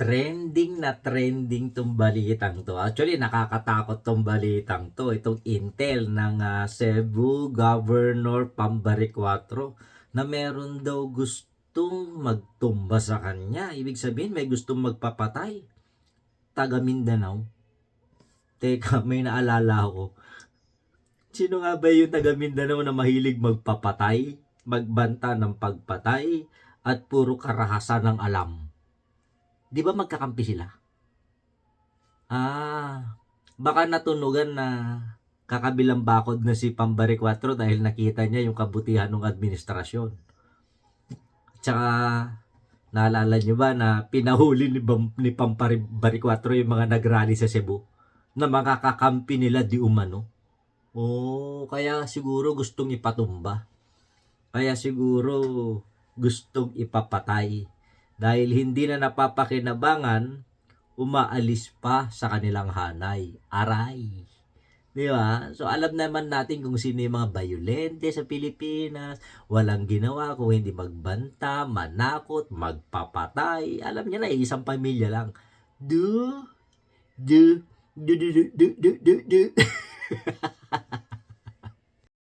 Trending tong balitang to. Actually, nakakatakot tong balitang to. Itong intel ng Cebu Governor Pambaric 4 na meron daw gustong magtumba sa kanya. Ibig sabihin, may gustong magpapatay. Taga Mindanao. Teka, may naalala ako. Sino nga ba yung taga Mindanao na mahilig magpapatay, magbanta ng pagpatay, at puro karahasan ng alam? Di ba magkakampi sila? Baka natunugan na kakabilang bakod na si Pambaric 4 dahil nakita niya yung kabutihan ng administrasyon. Tsaka, naalala niyo ba na pinahuli ni Pambaric 4 yung mga nagrally sa Cebu na mga kakampi nila di umano? Kaya siguro gustong ipatumba. Kaya siguro gustong ipapatay. Dahil hindi na napapakinabangan, umaalis pa sa kanilang hanay. Aray. Di ba? So alam naman natin kung sino yung mga bayolente sa Pilipinas. Walang ginawa kung hindi magbanta, manakot, magpapatay. Alam niya na, isang pamilya lang. Du.